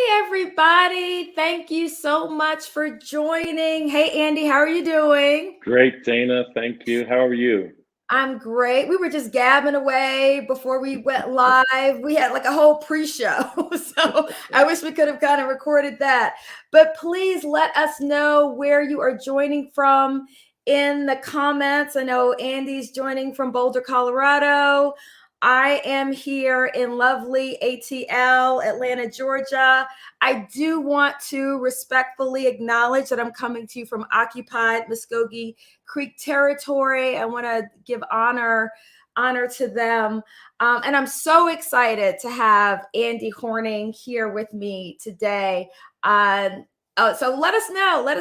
everybody. Thank you so much for joining. Hey, Andy, how are you doing? Great, Dana. Thank you. How are you? I'm great. We were just gabbing away before we went live. We had like a whole pre-show. So I wish we could have kind of recorded that. But please let us know where you are joining from in the comments. I know Andy's joining from Boulder, Colorado. I am here in lovely ATL, Atlanta, Georgia. I do want to respectfully acknowledge that I'm coming to you from occupied Muskogee Creek territory. I want to give honor to them. And I'm so excited to have Andy Horning here with me today. So let us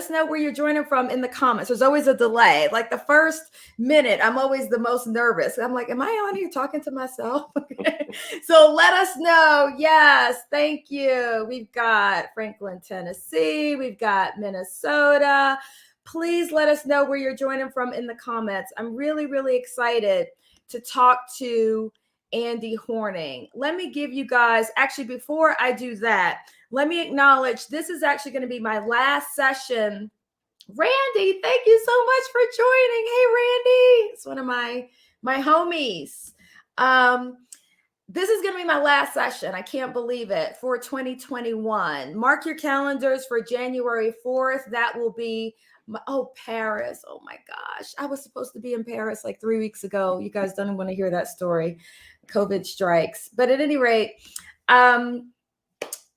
know where you're joining from in the comments. There's always a delay. Like the first minute, I'm always the most nervous. I'm like, am I on here talking to myself? So let us know. Yes, thank you. We've got Franklin, Tennessee. We've got Minnesota. Please let us know where you're joining from in the comments. I'm really, really excited to talk to Andy Horning. Let me give you guys, actually, before I do that, let me acknowledge this is actually going to be my last session. Randy, thank you so much for joining. Hey, Randy, it's one of my homies. This is going to be my last session. I can't believe it, for 2021. Mark your calendars for January 4th. That will be Paris. Oh my gosh. I was supposed to be in Paris like 3 weeks ago. You guys don't want to hear that story. COVID strikes. But at any rate,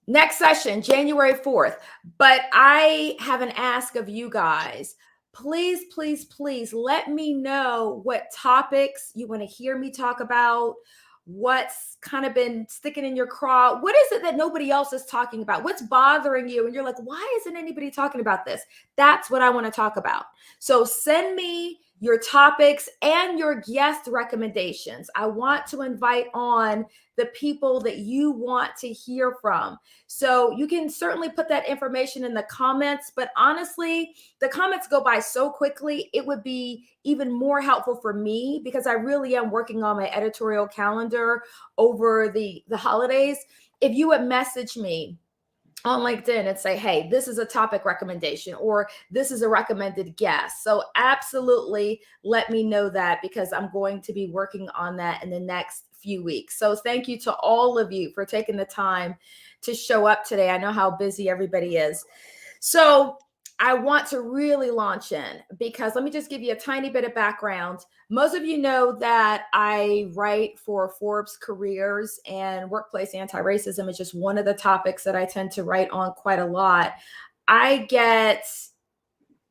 next session, January 4th. But I have an ask of you guys. Please, please, please let me know what topics you want to hear me talk about. What's kind of been sticking in your craw? What is it that nobody else is talking about? What's bothering you? And you're like, why isn't anybody talking about this? That's what I want to talk about. So send me your topics and your guest recommendations. I want to invite on the people that you want to hear from. So you can certainly put that information in the comments, but honestly, the comments go by so quickly. It would be even more helpful for me because I really am working on my editorial calendar over the holidays. If you would message me on LinkedIn and say, hey, this is a topic recommendation or this is a recommended guest. So absolutely let me know that because I'm going to be working on that in the next few weeks. So thank you to all of you for taking the time to show up today. I know how busy everybody is. So I want to really launch in because let me just give you a tiny bit of background. Most of you know that I write for Forbes Careers, and workplace anti-racism is just one of the topics that I tend to write on quite a lot. I get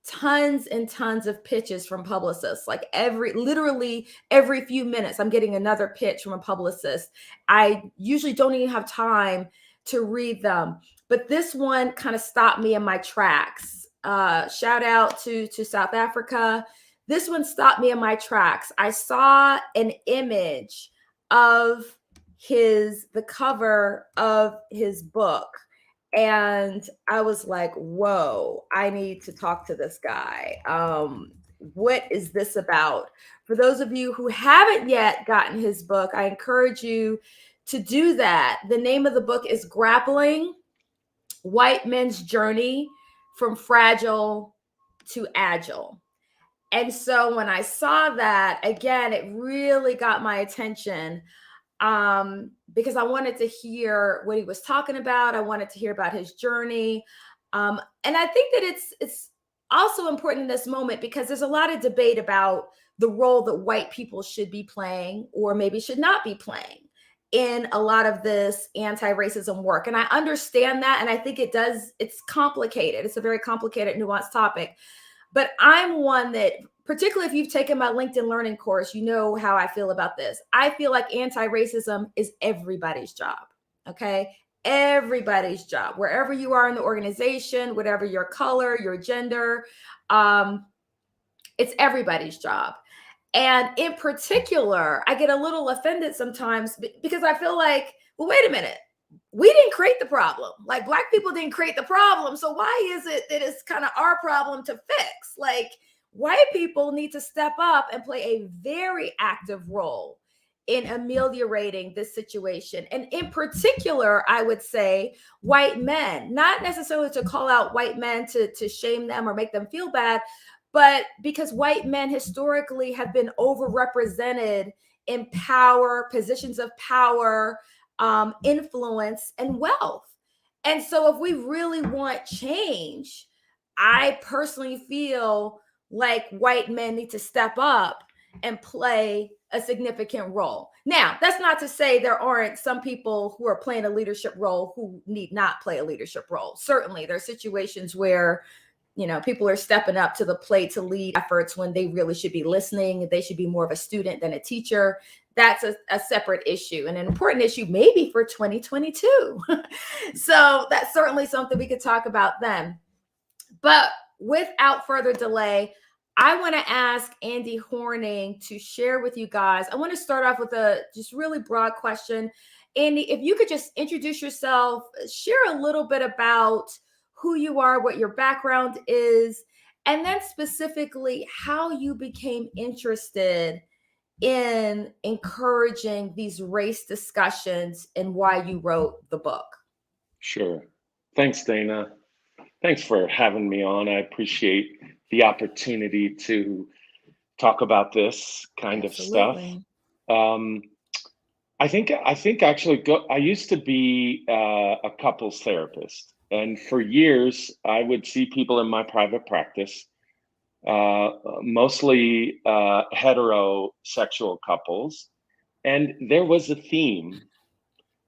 tons and tons of pitches from publicists. Like literally every few minutes, I'm getting another pitch from a publicist. I usually don't even have time to read them, but this one kind of stopped me in my tracks. Shout out to South Africa. This one stopped me in my tracks. I saw an image of the cover of his book. And I was like, whoa, I need to talk to this guy. What is this about? For those of you who haven't yet gotten his book, I encourage you to do that. The name of the book is Grappling White Men's Journey from Fragile to Agile. And so when I saw that, again, it really got my attention because I wanted to hear what he was talking about. I wanted to hear about his journey. And I think that it's also important in this moment because there's a lot of debate about the role that white people should be playing or maybe should not be playing in a lot of this anti-racism work. And I understand that. And I think it's complicated. It's a very complicated, nuanced topic. But I'm one that, particularly if you've taken my LinkedIn Learning course, you know how I feel about this. I feel like anti-racism is everybody's job, okay? Everybody's job, wherever you are in the organization, whatever your color, your gender, it's everybody's job. And in particular, I get a little offended sometimes because I feel like, well, wait a minute. We didn't create the problem. Like Black people didn't create the problem. So why is it that it's kind of our problem to fix? Like white people need to step up and play a very active role in ameliorating this situation. And in particular, I would say white men, not necessarily to call out white men to shame them or make them feel bad, but because white men historically have been overrepresented in power, positions of power, influence, and wealth. And so if we really want change, I personally feel like white men need to step up and play a significant role. Now, that's not to say there aren't some people who are playing a leadership role who need not play a leadership role. Certainly, there are situations where people are stepping up to the plate to lead efforts when they really should be listening. They should be more of a student than a teacher. That's a separate issue and an important issue maybe for 2022. So that's certainly something we could talk about then. But without further delay, I want to ask Andy Horning to share with you guys. I want to start off with a just really broad question. Andy, if you could just introduce yourself, share a little bit about who you are, what your background is, and then specifically how you became interested in encouraging these race discussions and why you wrote the book. Sure. Thanks, Dana. Thanks for having me on. I appreciate the opportunity to talk about this kind Absolutely. of stuff. I think actually I used to be a couples therapist, and for years I would see people in my private practice, mostly heterosexual couples, and there was a theme,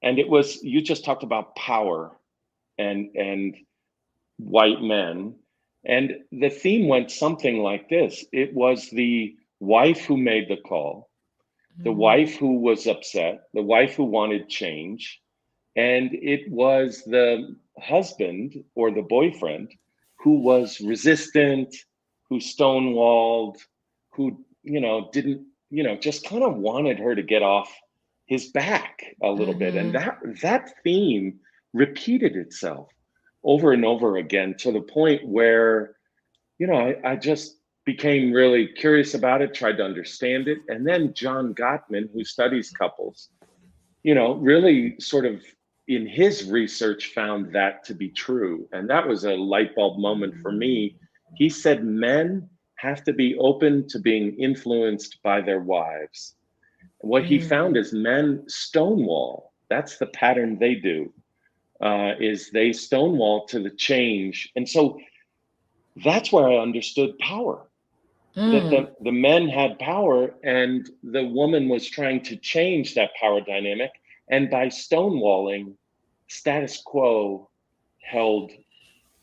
and it was you just talked about power and white men, and the theme went something like this: it was the wife who made the call, the wife who was upset, the wife who wanted change, and it was the husband or the boyfriend who was resistant, who stonewalled, who didn't just kind of wanted her to get off his back a little bit. And that theme repeated itself over and over again, to the point where I just became really curious about it, tried to understand it. And then John Gottman, who studies couples, really sort of in his research found that to be true. And that was a light bulb moment for me. He said men have to be open to being influenced by their wives. What he found is men stonewall. That's the pattern they do, is they stonewall to the change. And so that's where I understood power. That the men had power and the woman was trying to change that power dynamic. And by stonewalling, status quo held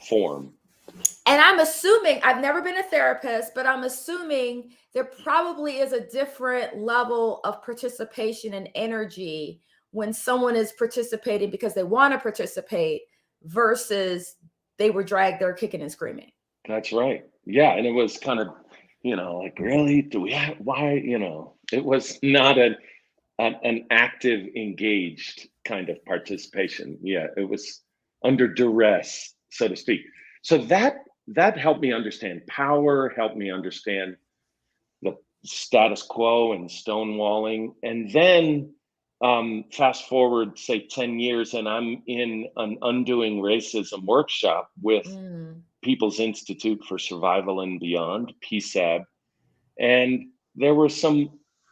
form. And I'm assuming, I've never been a therapist, but I'm assuming there probably is a different level of participation and energy when someone is participating because they want to participate versus they were dragged there kicking and screaming. That's right. Yeah. And it was kind of, like, really, do we have, why, it was not an active, engaged kind of participation. Yeah, it was under duress, so to speak. So that helped me understand power, helped me understand the status quo and stonewalling. And then fast forward, say 10 years, and I'm in an Undoing Racism workshop with People's Institute for Survival and Beyond, PSAB. And there were some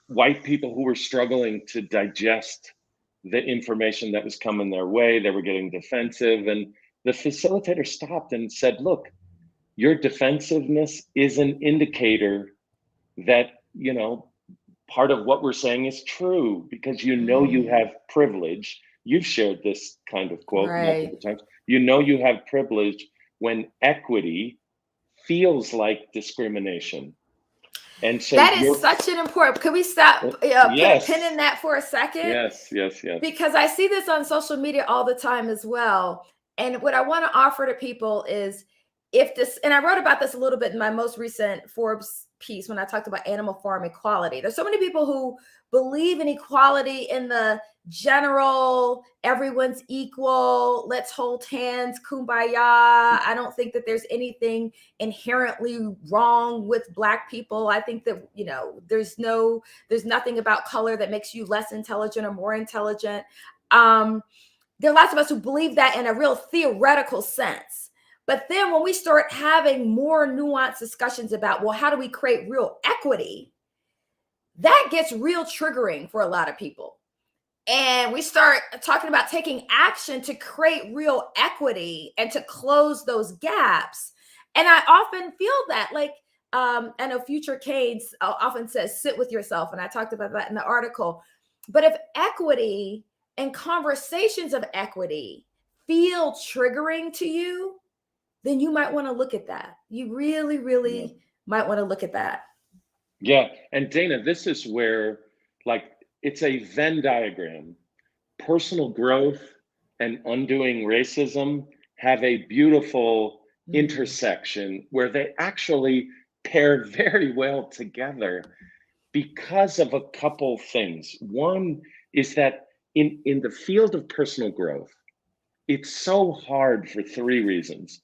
white people who were struggling to digest the information that was coming their way. They were getting defensive. And the facilitator stopped and said, look, your defensiveness is an indicator that, part of what we're saying is true, because you have privilege. You've shared this kind of quote multiple times. You have privilege when equity feels like discrimination. And so that is such an important. Could we stop? Put a pin in that for a second? Yes. Because I see this on social media all the time as well. And what I want to offer to people is if this, and I wrote about this a little bit in my most recent Forbes piece when I talked about animal farm equality. There's so many people who believe in equality in the general, everyone's equal, let's hold hands, kumbaya. I don't think that there's anything inherently wrong with Black people. I think that, you know, there's nothing about color that makes you less intelligent or more intelligent. There are lots of us who believe that in a real theoretical sense. But then when we start having more nuanced discussions about, well, how do we create real equity? That gets real triggering for a lot of people. And we start talking about taking action to create real equity and to close those gaps. And I often feel that, like, I know Future Keynes often says, sit with yourself. And I talked about that in the article. But if equity and conversations of equity feel triggering to you, then you might want to look at that. You really, really might want to look at that. Yeah. And Dana, this is where, like, it's a Venn diagram. Personal growth and undoing racism have a beautiful intersection where they actually pair very well together because of a couple things. One is that in the field of personal growth, it's so hard for three reasons.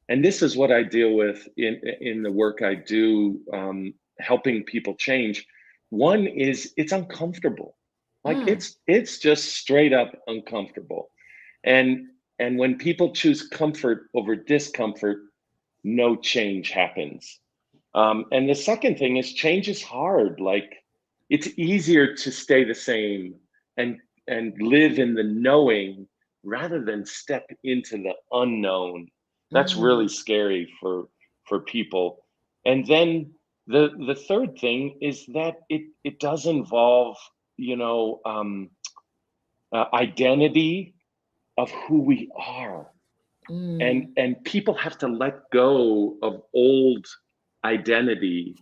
And this is what I deal with in the work I do, helping people change. One is it's uncomfortable. Like it's just straight up uncomfortable. And when people choose comfort over discomfort, no change happens. And the second thing is change is hard. Like it's easier to stay the same and live in the knowing rather than step into the unknown. That's really scary for people. And then the third thing is that it does involve, identity of who we are. And people have to let go of old identity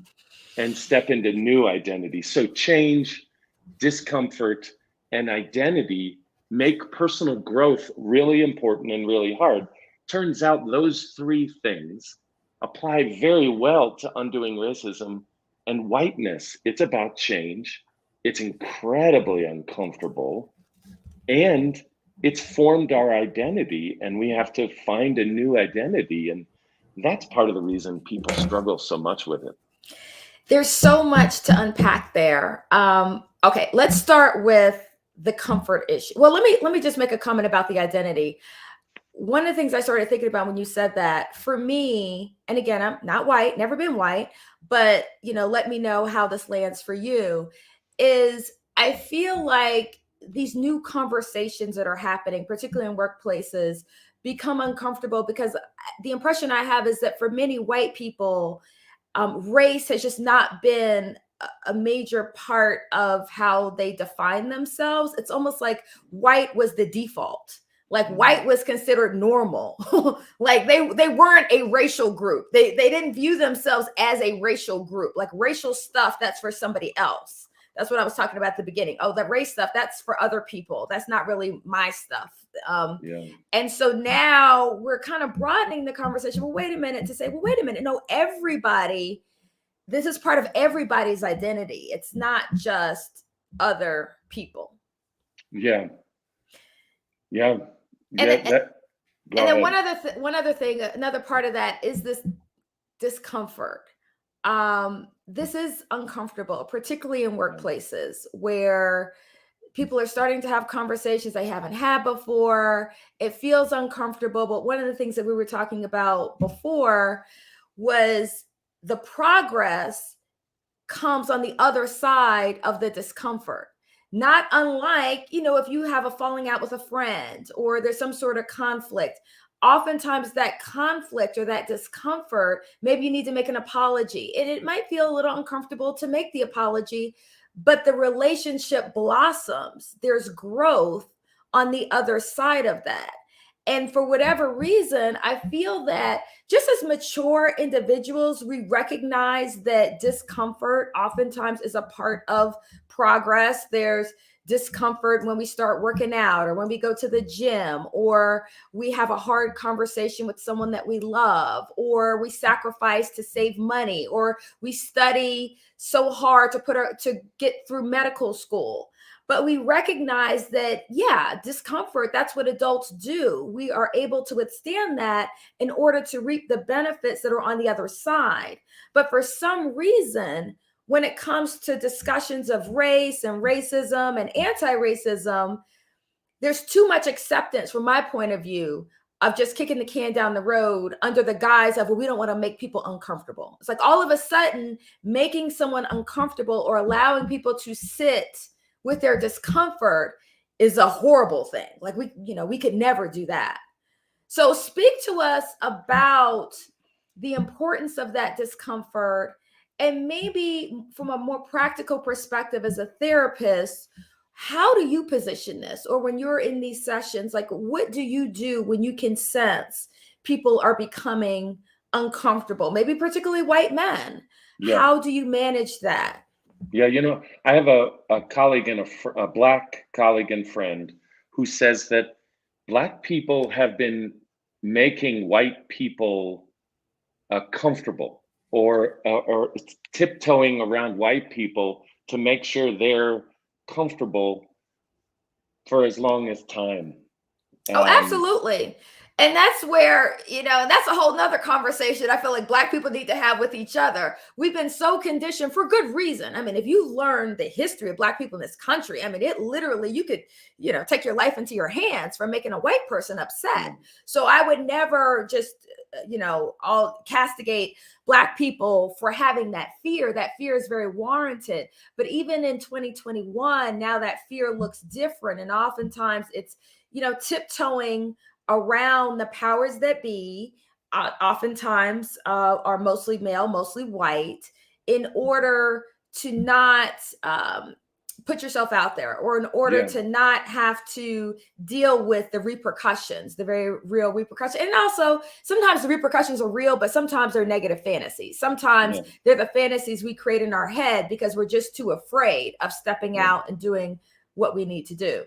and step into new identity. So change, discomfort, and identity make personal growth really important and really hard. Turns out those three things apply very well to undoing racism and whiteness. It's about change. It's incredibly uncomfortable. And it's formed our identity, and we have to find a new identity. And that's part of the reason people struggle so much with it. There's so much to unpack there. Okay, let's start with the comfort issue. Well, let me just make a comment about the identity. One of the things I started thinking about when you said that, for me, and again, I'm not white, never been white, but let me know how this lands for you, is I feel like these new conversations that are happening, particularly in workplaces, become uncomfortable because the impression I have is that for many white people, race has just not been a major part of how they define themselves. It's almost like white was the default. Like white was considered normal. Like they weren't a racial group. They didn't view themselves as a racial group. Like racial stuff, that's for somebody else. That's what I was talking about at the beginning. Oh, the race stuff, that's for other people. That's not really my stuff. And so now we're kind of broadening the conversation. Well, wait a minute, to say, well, wait a minute. No, everybody, this is part of everybody's identity. It's not just other people. Yeah. And then one other thing, another part of that is this discomfort. This is uncomfortable, particularly in workplaces where people are starting to have conversations they haven't had before. It feels uncomfortable. But one of the things that we were talking about before was the progress comes on the other side of the discomfort. Not unlike, if you have a falling out with a friend or there's some sort of conflict, oftentimes that conflict or that discomfort, maybe you need to make an apology. And it might feel a little uncomfortable to make the apology, but the relationship blossoms. There's growth on the other side of that. And for whatever reason, I feel that just as mature individuals, we recognize that discomfort oftentimes is a part of progress. There's discomfort when we start working out, or when we go to the gym, or we have a hard conversation with someone that we love, or we sacrifice to save money, or we study so hard to get through medical school. But we recognize that, yeah, discomfort, that's what adults do. We are able to withstand that in order to reap the benefits that are on the other side. But for some reason, when it comes to discussions of race and racism and anti-racism, there's too much acceptance from my point of view of just kicking the can down the road under the guise of, well, we don't want to make people uncomfortable. It's like all of a sudden making someone uncomfortable or allowing people to sit with their discomfort is a horrible thing. Like we could never do that. So speak to us about the importance of that discomfort, and maybe from a more practical perspective as a therapist, how do you position this? Or when you're in these sessions, like what do you do when you can sense people are becoming uncomfortable, maybe particularly white men? Yeah. How do you manage that? Yeah, I have a colleague and a Black colleague and friend who says that Black people have been making white people comfortable, or tiptoeing around white people to make sure they're comfortable for as long as time. Oh, absolutely. And that's where, that's a whole nother conversation I feel like Black people need to have with each other. We've been so conditioned for good reason. I mean, if you learn the history of Black people in this country, I mean, it literally, you could, take your life into your hands for making a white person upset. So I would never just, all castigate Black people for having that fear. That fear is very warranted. But even in 2021, now that fear looks different. And oftentimes it's, tiptoeing around the powers that be, oftentimes are mostly male, mostly white, in order to not put yourself out there, or in order to not have to deal with the repercussions, the very real repercussions. And also, sometimes the repercussions are real, but sometimes they're negative fantasies. Sometimes they're the fantasies we create in our head because we're just too afraid of stepping out and doing what we need to do.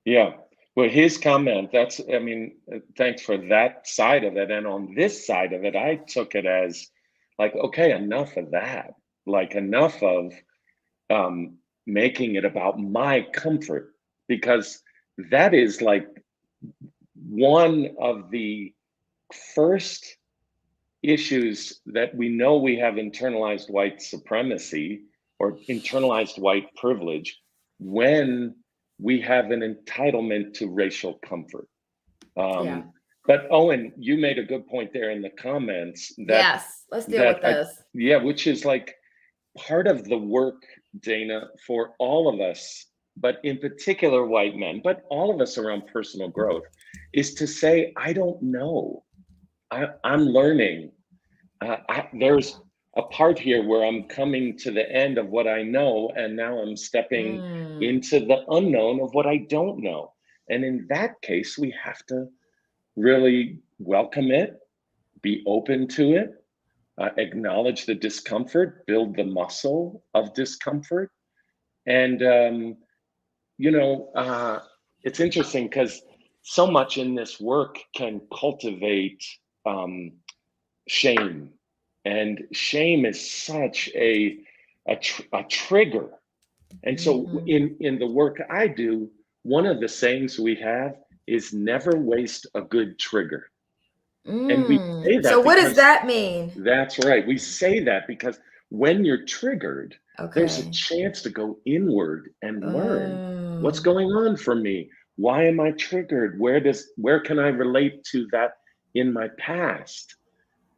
Yeah. Well, his comment, thanks for that side of it. And on this side of it, I took it as like, okay, enough of that. Like, enough of making it about my comfort, because that is like one of the first issues that we know we have internalized white supremacy or internalized white privilege, when we have an entitlement to racial comfort. But Owen, you made a good point there in the comments that let's deal with this. Which is like part of the work, Dana, for all of us, but in particular white men, but all of us around personal growth, is to say, I don't know. I'm learning. There's a part here where I'm coming to the end of what I know, and now I'm stepping into the unknown of what I don't know. And in that case, we have to really welcome it, be open to it, acknowledge the discomfort, build the muscle of discomfort. And, it's interesting because so much in this work can cultivate shame. And shame is such a trigger. And so in the work I do, one of the sayings we have is never waste a good trigger. And we say that. So what does that mean? That's right. We say that because when you're triggered, there's a chance to go inward and learn what's going on for me. Why am I triggered? Where can I relate to that in my past?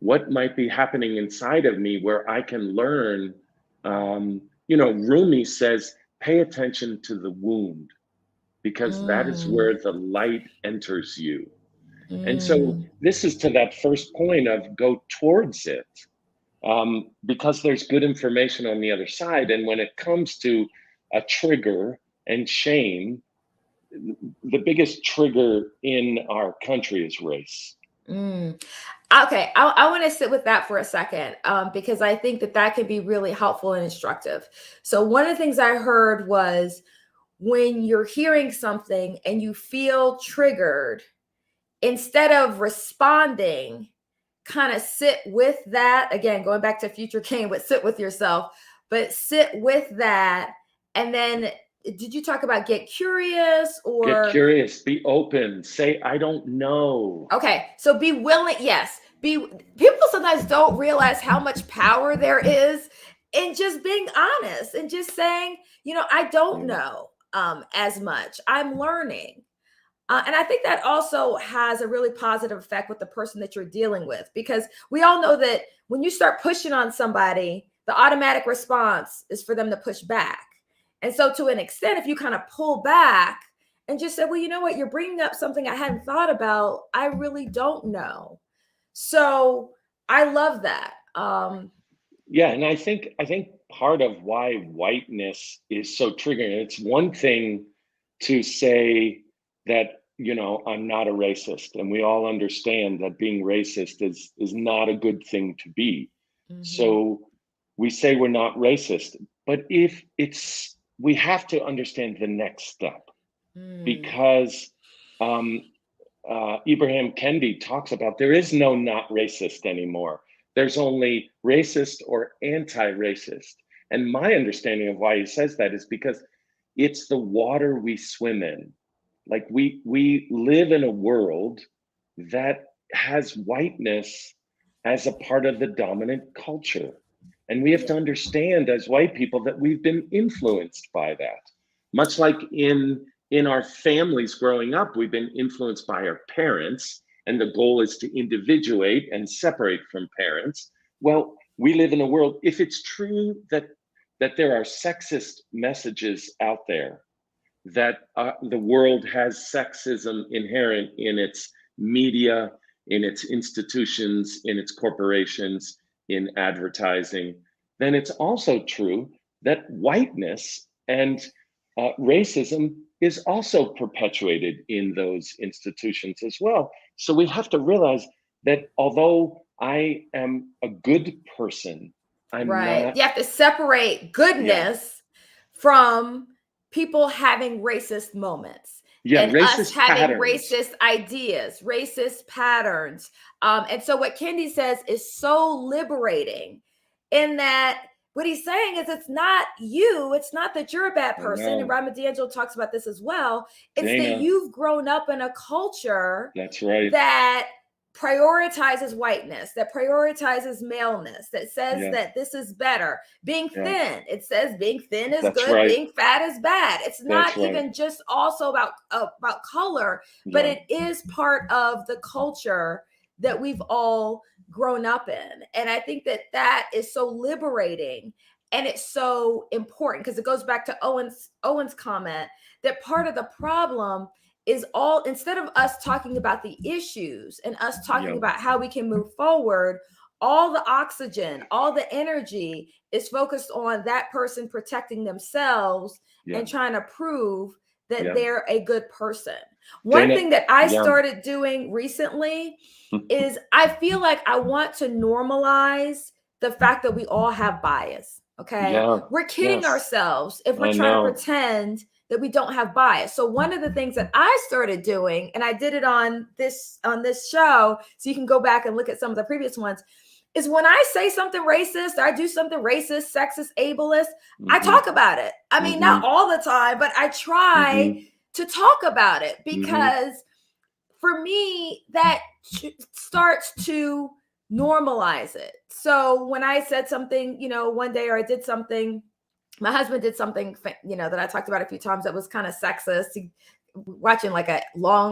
What might be happening inside of me where I can learn? Rumi says, pay attention to the wound, because that is where the light enters you. And so this is to that first point of go towards it, because there's good information on the other side. And when it comes to a trigger and shame, the biggest trigger in our country is race. Okay, I want to sit with that for a second, because I think that can be really helpful and instructive. So one of the things I heard was, when you're hearing something and you feel triggered, instead of responding, kind of sit with that. Again, going back to Future King, but sit with yourself, but sit with that. And then, did you talk about get curious or? Get curious, be open, say, I don't know. Okay, so be willing. Yes, people sometimes don't realize how much power there is in just being honest and just saying, I don't know as much. I'm learning. And I think that also has a really positive effect with the person that you're dealing with, because we all know that when you start pushing on somebody, the automatic response is for them to push back. And so to an extent, if you kind of pull back and just say, well, you know what, you're bringing up something I hadn't thought about, I really don't know. So I love that. Yeah, and I think part of why whiteness is so triggering, it's one thing to say that, I'm not a racist, and we all understand that being racist is not a good thing to be. So we say we're not racist, but we have to understand the next step, because Ibrahim Kendi talks about there is no not racist anymore. There's only racist or anti-racist. And my understanding of why he says that is because it's the water we swim in. Like we live in a world that has whiteness as a part of the dominant culture. And we have to understand as white people that we've been influenced by that. Much like in our families growing up, we've been influenced by our parents, and the goal is to individuate and separate from parents. Well, we live in a world, if it's true that there are sexist messages out there, that the world has sexism inherent in its media, in its institutions, in its corporations, in advertising, then it's also true that whiteness and racism is also perpetuated in those institutions as well. So we have to realize that although I am a good person, I'm not. You have to separate goodness from people having racist moments. Yeah, and us racist having patterns. racist ideas, racist patterns. And so what Kendi says is so liberating, in that what he's saying is it's not you. It's not that you're a bad person. And Rama D'Angelo talks about this as well. It's that you've grown up in a culture that's right, that prioritizes whiteness, that prioritizes maleness, that says that this is better. Being thin, it says being thin is that's good, right. being fat is bad. It's not even just also about color, but it is part of the culture that we've all grown up in. And I think that is so liberating, and it's so important, because it goes back to Owen's comment that part of the problem is instead of us talking about the issues and us talking about how we can move forward, all the oxygen, all the energy is focused on that person protecting themselves and trying to prove that they're a good person. One thing that I started doing recently is I feel like I want to normalize the fact that we all have bias. Okay. We're kidding ourselves if we're trying to pretend that we don't have bias. So one of the things that I started doing, and I did it on this show, so you can go back and look at some of the previous ones, is when I say something racist, or I do something racist, sexist, ableist, I talk about it. I mean, not all the time, but I try to talk about it, because for me, that starts to normalize it. So when I said something, one day, or I did something, my husband did something, that I talked about a few times that was kind of sexist. Watching like an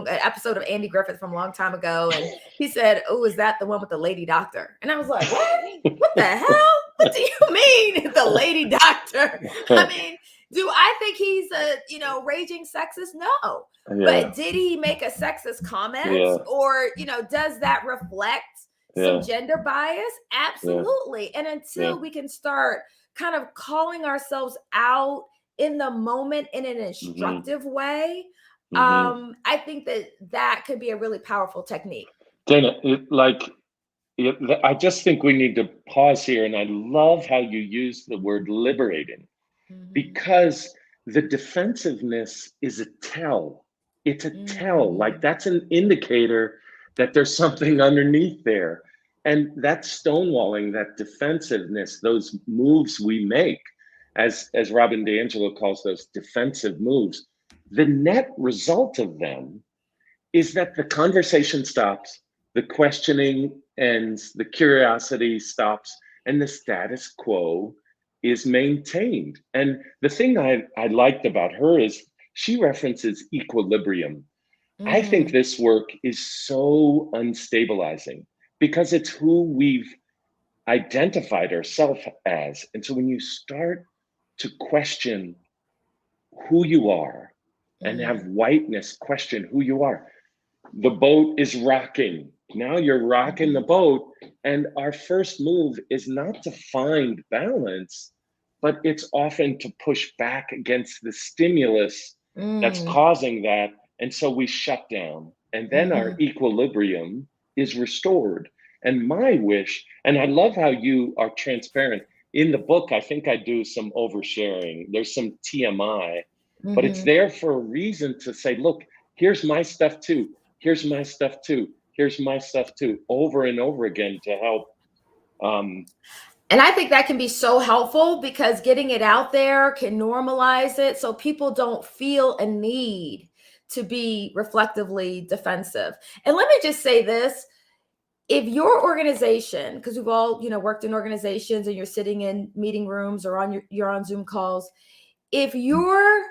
episode of Andy Griffith from a long time ago, and he said, "Oh, is that the one with the lady doctor?" And I was like, "What the hell? What do you mean, the lady doctor?" I mean, do I think he's a raging sexist? No, but did he make a sexist comment, or does that reflect some gender bias? Absolutely. And until we can start kind of calling ourselves out in the moment in an instructive way, I think that could be a really powerful technique. Dana, I just think we need to pause here, and I love how you use the word liberating, because The defensiveness is a tell. It's a tell. Like Mm, that's an indicator that there's something underneath there. And that stonewalling, that defensiveness, those moves we make, as Robin DiAngelo calls those defensive moves, the net result of them is that the conversation stops, the questioning ends, the curiosity stops, and the status quo is maintained. And the thing I liked about her is she references equilibrium. I think mm, this work is so unstabilizing because it's who we've identified ourselves as. And so when you start to question who you are and have mm, whiteness question who you are, the boat is rocking. Now you're rocking the mhm, boat. And our first move is not to find balance, but it's often to push back against the stimulus that's mm, causing that. And so we shut down. And then our mhm. equilibrium is restored. And my wish, and I love how you are transparent. In the book, I think I do some oversharing. There's some TMI, but it's Mhm. there for a reason to say, look, here's my stuff too. Here's my stuff too. Here's my stuff too, over and over again to help. Um, And I think that can be so helpful because getting it out there can normalize it so people don't feel a need to be reflectively defensive. And let me just say this, if your organization, because we've all, worked in organizations and you're sitting in meeting rooms or you're on Zoom calls, if you're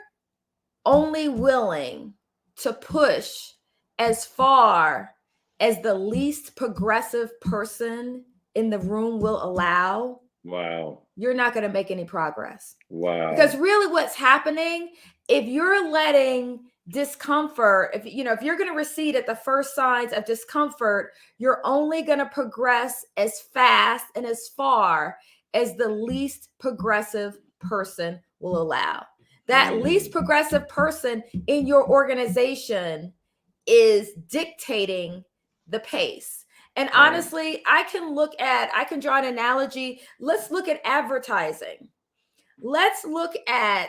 only willing to push as far as the least progressive person in the room will allow, wow. you're not going to make any progress. Because Wow. really what's happening, if you're letting discomfort, if you're going to recede at the first signs of discomfort, you're only going to progress as fast and as far as the least progressive person will allow. That least Mm, progressive person in your organization is dictating the pace. And right. honestly, I can draw an analogy. Let's look at advertising.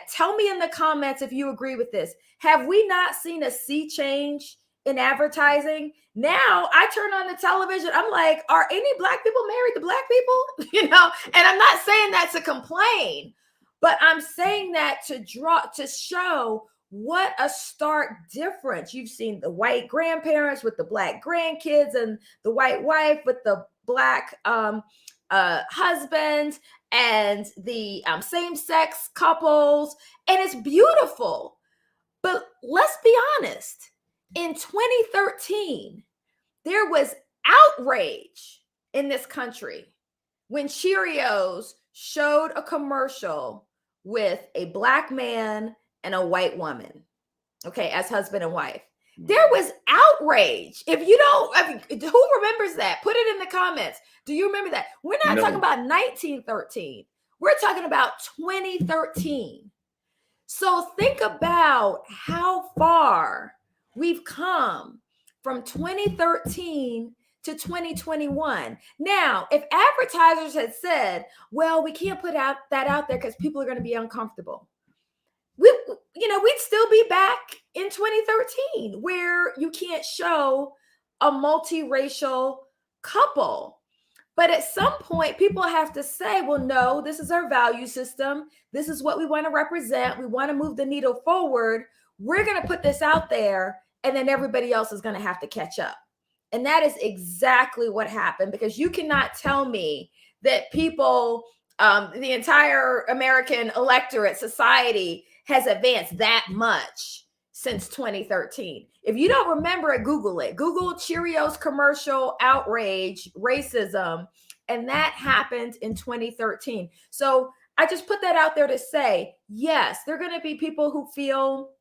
Tell me in the comments if you agree with this. Have we not seen a sea change in advertising? Now I turn on the television, I'm like, are any black people married to black people? And I'm not saying that to complain, but I'm saying that to show what a stark difference. You've seen the white grandparents with the black grandkids and the white wife with the black husband and the same-sex couples, and it's beautiful. But let's be honest, in 2013 there was outrage in this country when Cheerios showed a commercial with a black man and a white woman, okay, as husband and wife. There was outrage. If you don't, who remembers that? Put it in the comments. Do you remember that? We're not talking No. about 1913. We're talking about 2013. So think about how far we've come from 2013 to 2021. Now, if advertisers had said, well, we can't put that out there because people are going to be uncomfortable, we'd still be back in 2013 where you can't show a multiracial couple. But at some point, people have to say, well, no, this is our value system. This is what we want to represent. We want to move the needle forward. We're going to put this out there, and then everybody else is going to have to catch up. And that is exactly what happened, because you cannot tell me that people, the entire American electorate, society has advanced that much since 2013. If you don't remember it, Google it. Google Cheerios commercial outrage, racism, and that happened in 2013. So I just put that out there to say, yes, there are going to be people who feel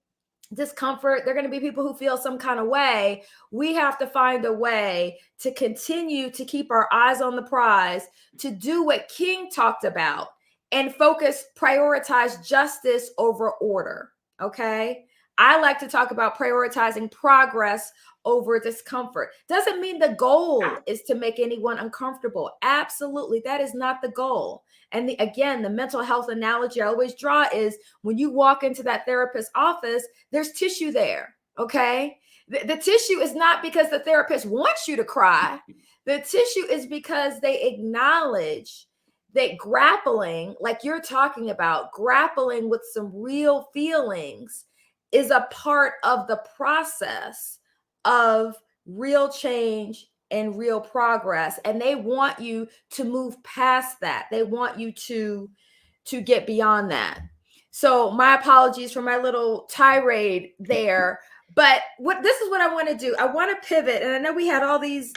discomfort. There are going to be people who feel some kind of way. We have to find a way to continue to keep our eyes on the prize, to do what King talked about and prioritize justice over order. Okay. I like to talk about prioritizing progress over discomfort. Doesn't mean the goal is to make anyone uncomfortable. Absolutely, that is not the goal. And again, the mental health analogy I always draw is when you walk into that therapist's office, there's tissue there, okay? The tissue is not because the therapist wants you to cry. The tissue is because they acknowledge that grappling, like you're talking about, grappling with some real feelings is a part of the process of real change and real progress. And they want you to move past that. They want you to get beyond that. So my apologies for my little tirade there. But this is what I want to do. I want to pivot, and I know we had all these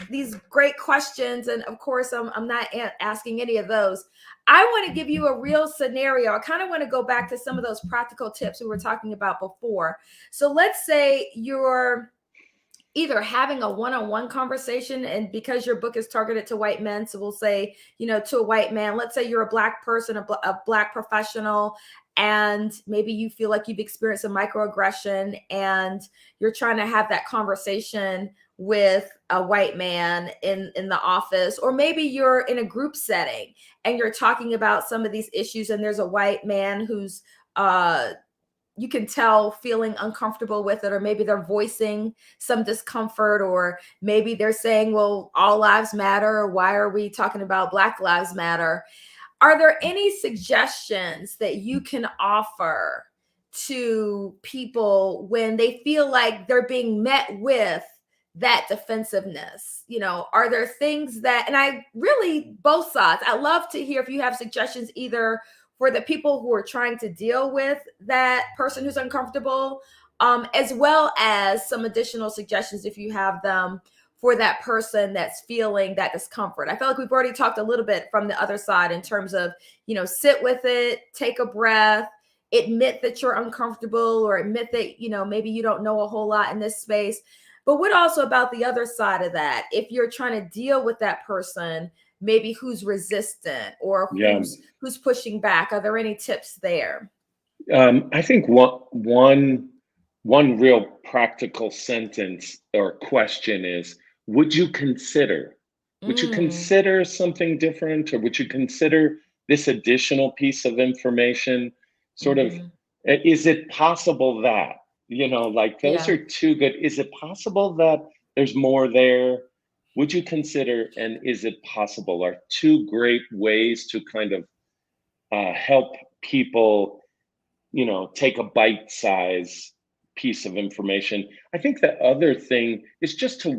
great questions, and of course, I'm not asking any of those. I want to give you a real scenario. I kind of want to go back to some of those practical tips we were talking about before. So let's say you're either having a one-on-one conversation, and because your book is targeted to white men, so we'll say, to a white man, let's say you're a Black person, a Black professional, and maybe you feel like you've experienced a microaggression and you're trying to have that conversation with a white man in the office, or maybe you're in a group setting and you're talking about some of these issues and there's a white man who's you can tell feeling uncomfortable with it, or maybe they're voicing some discomfort, or maybe they're saying, well, all lives matter, or why are we talking about Black Lives Matter? Are there any suggestions that you can offer to people when they feel like they're being met with that defensiveness? Are there things that, and I really, both sides, I love to hear if you have suggestions either for the people who are trying to deal with that person who's uncomfortable, as well as some additional suggestions if you have them for that person that's feeling that discomfort. I feel like we've already talked a little bit from the other side in terms of, sit with it, take a breath, admit that you're uncomfortable, or admit that, maybe you don't know a whole lot in this space. But what also about the other side of that? If you're trying to deal with that person, maybe who's resistant or who's pushing back, are there any tips there? I think one real practical sentence or question is, would you consider something different, or would you consider this additional piece of information? Sort of, is it possible that, like those are two good. Is it possible that there's more there? Would you consider, and is it possible, are two great ways to kind of help people, take a bite-size piece of information. I think the other thing is just to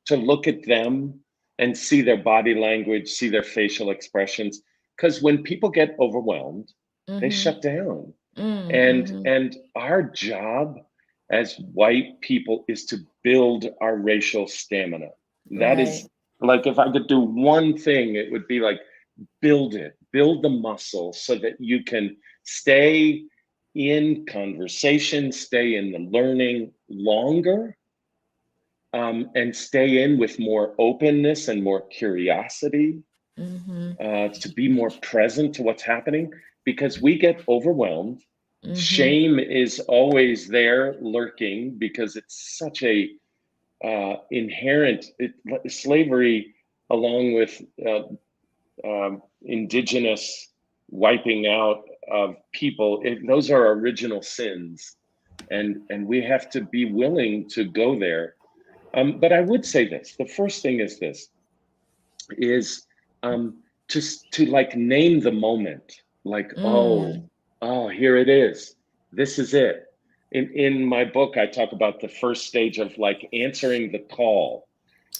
look at them and see their body language, see their facial expressions. Because when people get overwhelmed, they shut down. And our job as white people is to build our racial stamina. That is, like, if I could do one thing, it would be like, build the muscle so that you can stay in conversation, stay in the learning longer, and stay in with more openness and more curiosity, to be more present to what's happening, because we get overwhelmed. Shame is always there lurking because it's such a inherent slavery, along with indigenous wiping out of people. Those are original sins, and we have to be willing to go there. But I would say this: the first thing is to like name the moment, like oh, here it is. This is it. In my book, I talk about the first stage of like answering the call,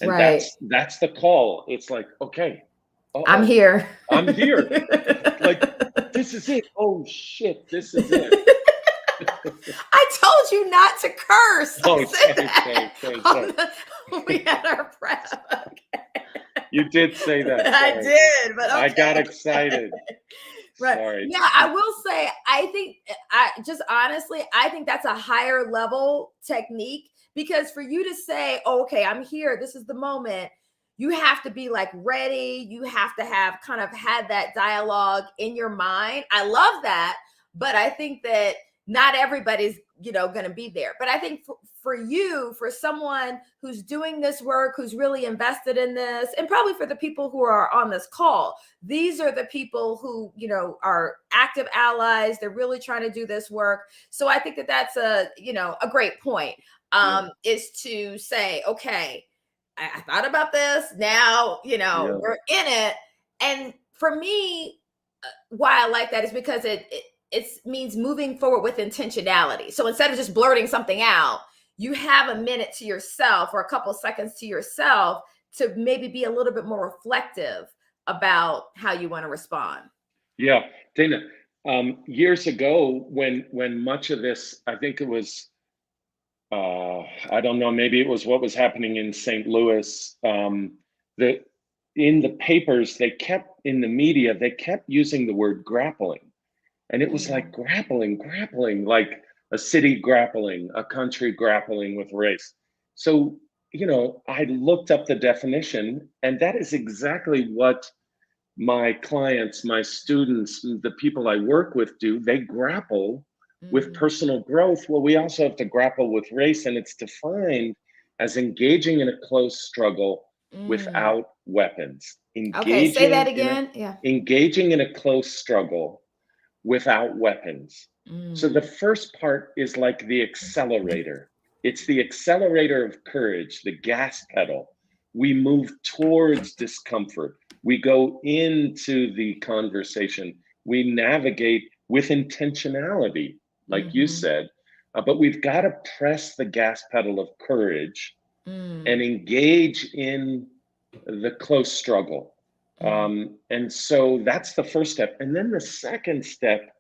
and that's the call. It's like, okay, I'm here. I'm here. Like, this is it. Oh shit, this is it. I told you not to curse. Oh, sorry. We had our prep. Okay. You did say that. Sorry. I did, but okay. I got excited. Right. Sorry. Yeah, I will say, I think that's a higher level technique, because for you to say, oh, okay, I'm here, this is the moment, you have to be like ready. You have to have kind of had that dialogue in your mind. I love that. But I think that not everybody's, going to be there. But I think for you, for someone who's doing this work, who's really invested in this, and probably for the people who are on this call, these are the people who, are active allies. They're really trying to do this work. So I think that that's a great point, is to say, okay, I thought about this. Now, we're in it. And for me, why I like that is because it means moving forward with intentionality. So instead of just blurting something out, you have a minute to yourself or a couple seconds to yourself to maybe be a little bit more reflective about how you want to respond. Yeah, Dana, years ago, when much of this, I think it was, I don't know, maybe it was what was happening in St. Louis, that in the papers, in the media, they kept using the word grappling. And it was like grappling, like a city grappling, a country grappling with race. So, I looked up the definition, and that is exactly what my clients, my students, the people I work with do. They grapple with personal growth. Well, we also have to grapple with race, and it's defined as engaging in a close struggle without weapons. Okay, say that again. Engaging in a close struggle without weapons. So the first part is like the accelerator. It's the accelerator of courage, the gas pedal. We move towards discomfort. We go into the conversation. We navigate with intentionality, like you said, but we've got to press the gas pedal of courage and engage in the close struggle. And so that's the first step. And then the second step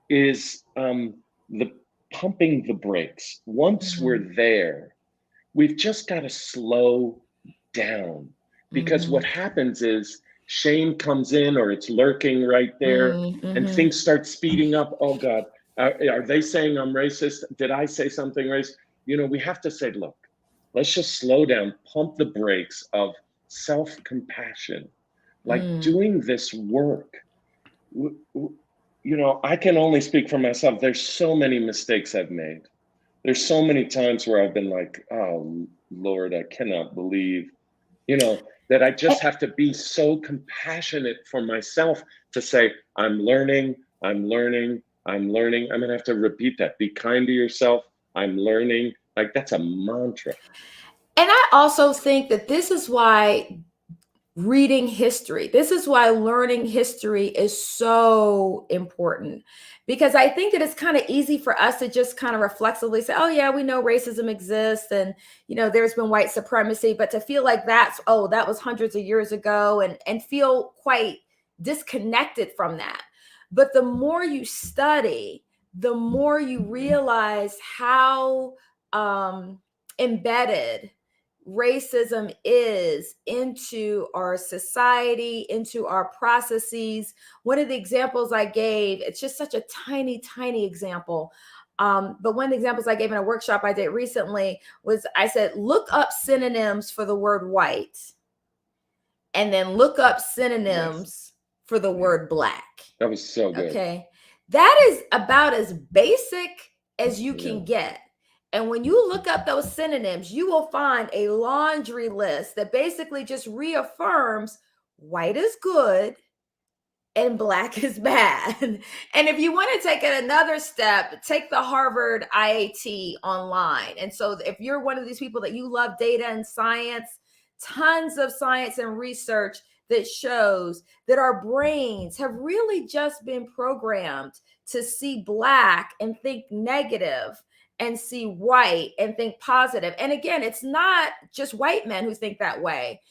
is the pumping the brakes. Once we're there, we've just got to slow down, because what happens is shame comes in, or it's lurking right there, and things start speeding up. Oh God, are they saying I'm racist? Did I say something racist? We have to say, look, let's just slow down, pump the brakes of self-compassion, like doing this work. I can only speak for myself. There's so many mistakes I've made. There's so many times where I've been like, oh Lord, I cannot believe, that I just have to be so compassionate for myself to say, I'm learning. I'm going to have to repeat that. Be kind to yourself. I'm learning. Like, that's a mantra. And I also think that this is why reading history, this is why learning history is so important, because I think that it's kind of easy for us to just kind of reflexively say, oh yeah, we know racism exists, and there's been white supremacy, but to feel like that was hundreds of years ago, and feel quite disconnected from that. But the more you study, the more you realize how embedded racism is into our society, into our processes. One of the examples I gave, it's just such a tiny, tiny example. But one of the examples I gave in a workshop I did recently was, I said, look up synonyms for the word white, and then look up synonyms for the word black. That was so good. Okay. That is about as basic as you can get. And when you look up those synonyms, you will find a laundry list that basically just reaffirms white is good and black is bad. And if you want to take it another step, take the Harvard IAT online. And so if you're one of these people that you love data and science, tons of science and research that shows that our brains have really just been programmed to see black and think negative, and see white and think positive. And again, it's not just white men who think that way.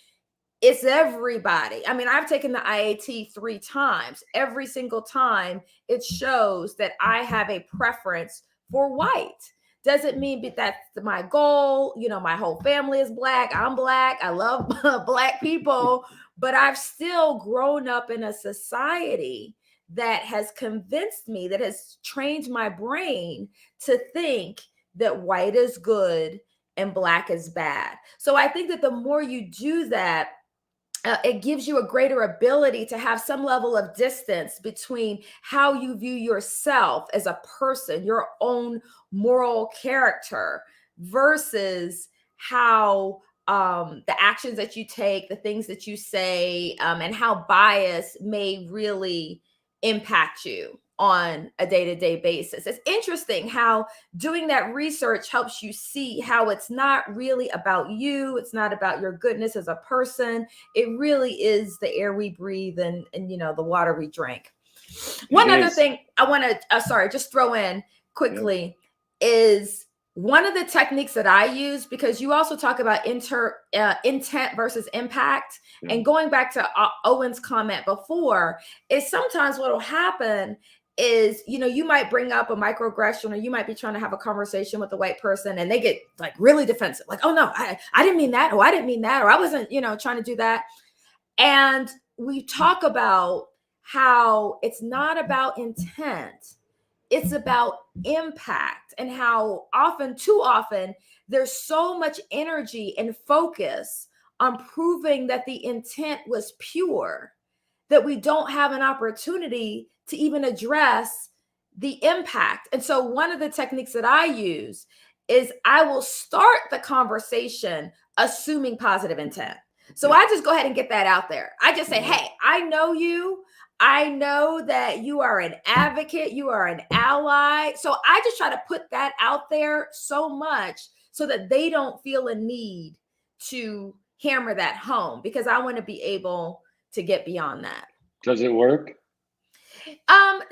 It's everybody. I mean, I've taken the IAT 3 times. Every single time it shows that I have a preference for white. Doesn't mean that that's my goal. My whole family is black. I'm black. I love black people. But I've still grown up in a society that has convinced me, that has trained my brain to think that white is good and black is bad. So I think that the more you do that, it gives you a greater ability to have some level of distance between how you view yourself as a person, your own moral character, versus how the actions that you take, the things that you say, and how bias may really impact you on a day-to-day basis. It's interesting how doing that research helps you see how it's not really about you. It's not about your goodness as a person. It really is the air we breathe and the water we drink. One other thing I want to just throw in quickly is one of the techniques that I use, because you also talk about intent versus impact. And going back to Owen's comment before, is sometimes what will happen is, you might bring up a microaggression, or you might be trying to have a conversation with a white person and they get like really defensive. Like, oh no, I didn't mean that. Oh, I didn't mean that. Or I wasn't, trying to do that. And we talk about how it's not about intent. It's about impact, and how too often, there's so much energy and focus on proving that the intent was pure that we don't have an opportunity to even address the impact. And so one of the techniques that I use is I will start the conversation assuming positive intent. So I just go ahead and get that out there. I just say, hey, I know you. I know that you are an advocate. You are an ally. So I just try to put that out there so much so that they don't feel a need to hammer that home, because I want to be able to get beyond that. Does it work?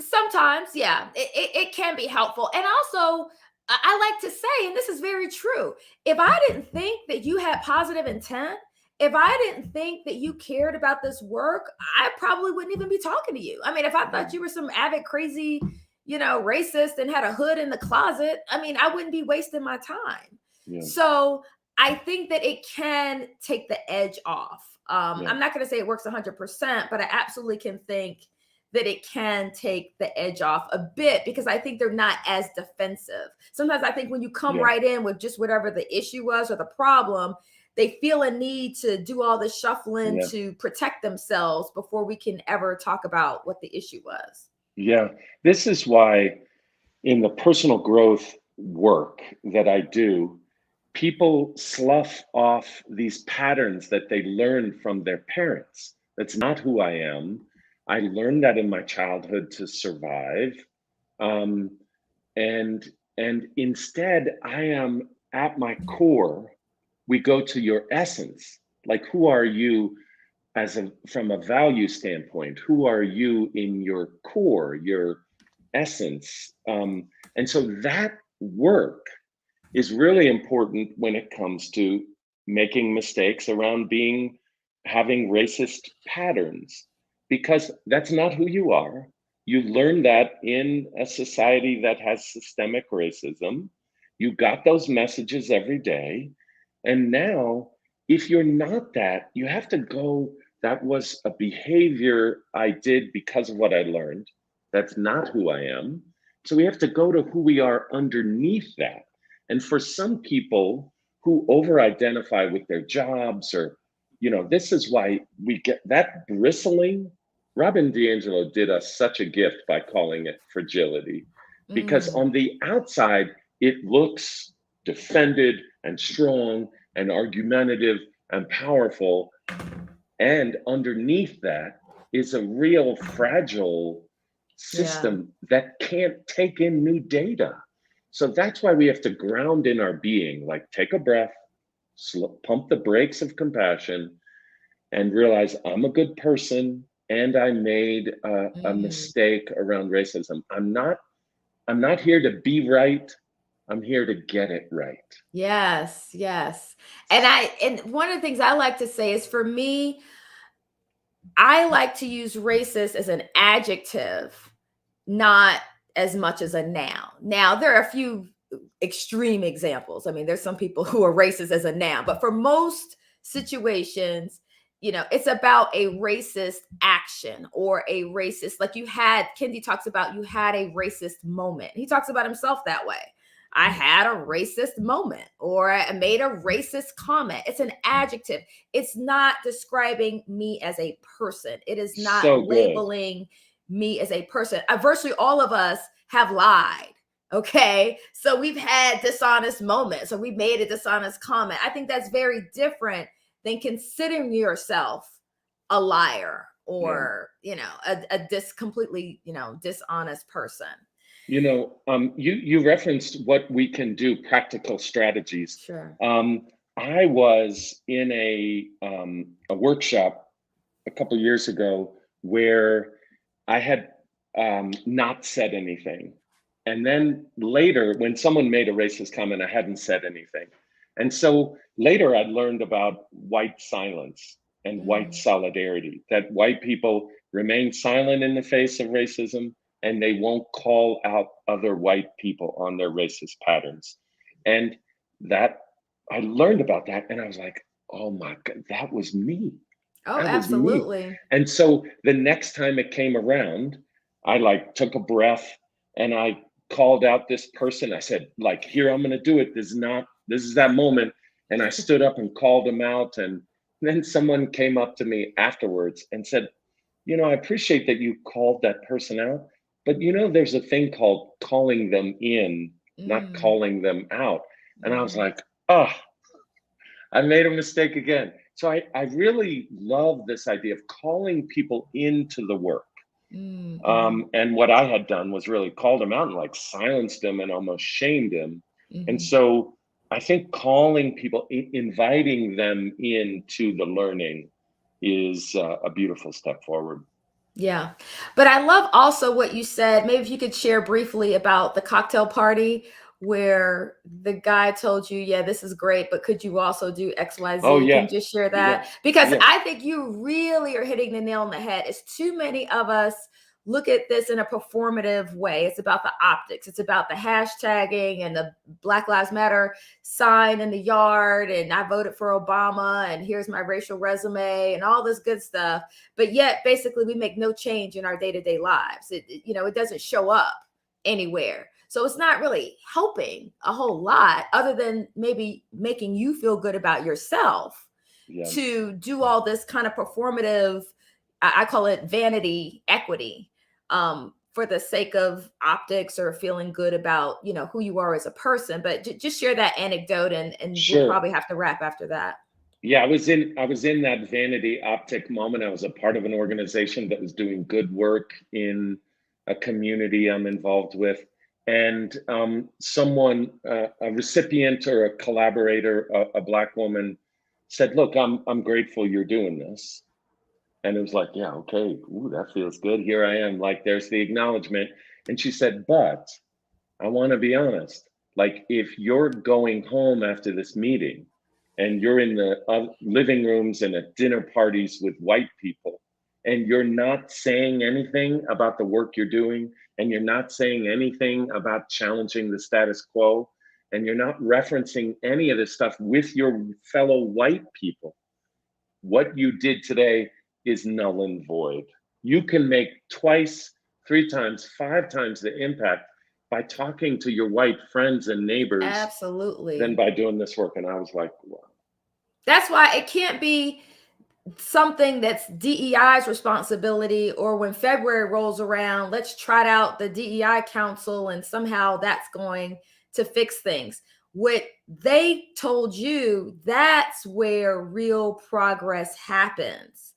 Sometimes, yeah, it can be helpful. And also, I like to say, and this is very true, if I didn't think that you had positive intent, if I didn't think that you cared about this work, I probably wouldn't even be talking to you. I mean, if I thought you were some avid, crazy, racist and had a hood in the closet, I mean, I wouldn't be wasting my time. Yeah. So I think that it can take the edge off. I'm not going to say it works 100%, but I absolutely can think that it can take the edge off a bit, because I think they're not as defensive. Sometimes I think when you come right in with just whatever the issue was or the problem, they feel a need to do all this shuffling to protect themselves before we can ever talk about what the issue was. Yeah, this is why in the personal growth work that I do, people slough off these patterns that they learned from their parents. That's not who I am. I learned that in my childhood to survive. And instead, I am at my core. We go to your essence. Like, who are you from a value standpoint? Who are you in your core, your essence? And so that work is really important when it comes to making mistakes around having racist patterns, because that's not who you are. You learn that in a society that has systemic racism. You got those messages every day. And now, if you're not that, you have to go, that was a behavior I did because of what I learned. That's not who I am. So we have to go to who we are underneath that. And for some people who over-identify with their jobs, or, this is why we get that bristling. Robin DiAngelo did us such a gift by calling it fragility, because on the outside, it looks defended and strong and argumentative and powerful. And underneath that is a real fragile system that can't take in new data. So that's why we have to ground in our being, like take a breath, pump the brakes of compassion, and realize I'm a good person and I made a mistake around racism. I'm not here to be right. I'm here to get it right. Yes, yes. And one of the things I like to say is, for me, I like to use racist as an adjective, not as much as a noun. Now, there are a few extreme examples. I mean, there's some people who are racist as a noun, but for most situations, it's about a racist action or a racist, like Kendi talks about, you had a racist moment. He talks about himself that way. I had a racist moment or I made a racist comment. It's an adjective. It's not describing me as a person. It is not So good. labeling me as a person. Virtually all of us have lied. Okay. So we've had dishonest moments or we made a dishonest comment. I think that's very different than considering yourself a liar or, a completely, dishonest person. You referenced what we can do, practical strategies. Sure. I was in a workshop a couple years ago where I had not said anything. And then later, when someone made a racist comment, I hadn't said anything. And so later I learned about white silence and white solidarity, that white people remain silent in the face of racism and they won't call out other white people on their racist patterns. And that I learned about that and I was like, oh my God, that was me. Oh, That was me. absolutely. And so the next time it came around, I like took a breath and I called out this person. I said, like, here, I'm going to do it. This is that moment. And I stood up and called him out. And then someone came up to me afterwards and said, I appreciate that you called that person out, but there's a thing called calling them in, not calling them out. And I was like, oh, I made a mistake again. So I really love this idea of calling people into the work. And what I had done was really called him out and like silenced him and almost shamed him. And so I think calling people, inviting them into the learning is a beautiful step forward. Yeah. But I love also what you said. Maybe if you could share briefly about the cocktail party where the guy told you, yeah, this is great, but could you also do XYZ? Oh, Can yeah. you just share that? Yeah. Because Yeah. I think you really are hitting the nail on the head. It's too many of us look at this in a performative way. It's about the optics. It's about the hashtagging and the Black Lives Matter sign in the yard. And I voted for Obama and here's my racial resume and all this good stuff. But yet basically we make no change in our day-to-day lives. It doesn't show up anywhere. So it's not really helping a whole lot other than maybe making you feel good about yourself to do all this kind of performative, I call it vanity equity, for the sake of optics or feeling good about, who you are as a person. But just share that anecdote and we'll Sure. probably have to wrap after that. Yeah, I was in that vanity optic moment. I was a part of an organization that was doing good work in a community I'm involved with. And someone, a recipient or a collaborator, a Black woman said, look, I'm grateful you're doing this. And it was like, yeah, okay, ooh, that feels good. Here I am, like there's the acknowledgement. And she said, but I want to be honest. Like if you're going home after this meeting and you're in the living rooms and at dinner parties with white people, and you're not saying anything about the work you're doing, and you're not saying anything about challenging the status quo, and you're not referencing any of this stuff with your fellow white people, what you did today is null and void. You can make twice, 3 times, 5 times the impact by talking to your white friends and neighbors Absolutely. than by doing this work. And I was like, wow. That's why it can't be something that's DEI's responsibility, or when February rolls around, let's trot out the DEI council and somehow that's going to fix things. What they told you, that's where real progress happens.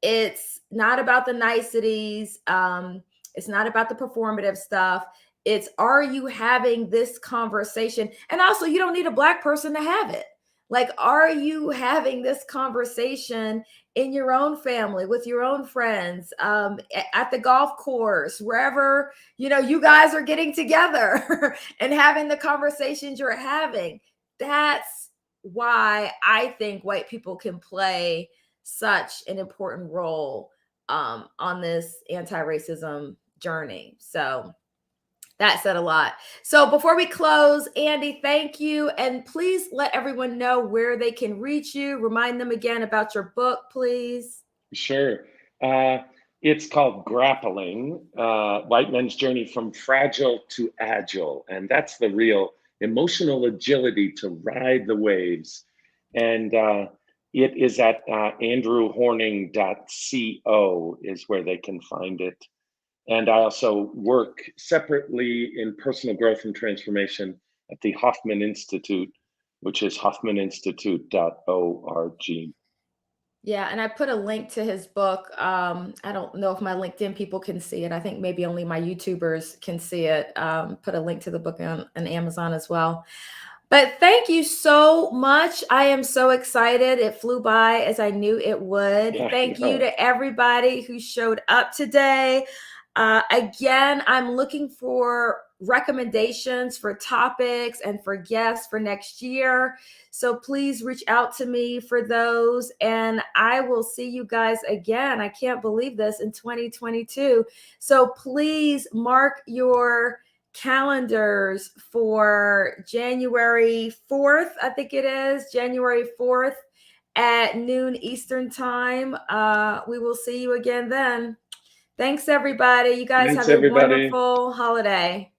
It's not about the niceties. It's not about the performative stuff. It's, are you having this conversation? And also, you don't need a Black person to have it. Like, are you having this conversation in your own family, with your own friends, at the golf course, wherever, you guys are getting together and having the conversations you're having? That's why I think white people can play such an important role on this anti-racism journey. So that said a lot. So before we close, Andy, thank you. And please let everyone know where they can reach you. Remind them again about your book, please. Sure. It's called Grappling, White Men's Journey from Fragile to Agile. And that's the real emotional agility to ride the waves. And it is at andrewhorning.co is where they can find it. And I also work separately in personal growth and transformation at the Hoffman Institute, which is hoffmaninstitute.org. Yeah, and I put a link to his book. I don't know if my LinkedIn people can see it. I think maybe only my YouTubers can see it. Put a link to the book on Amazon as well. But thank you so much. I am so excited. It flew by as I knew it would. Thank you to everybody who showed up today. Again, I'm looking for recommendations for topics and for guests for next year. So please reach out to me for those. And I will see you guys again. I can't believe this, in 2022. So please mark your calendars for January 4th. I think it is January 4th at noon Eastern time. We will see you again then. Thanks, everybody. You guys have a wonderful holiday.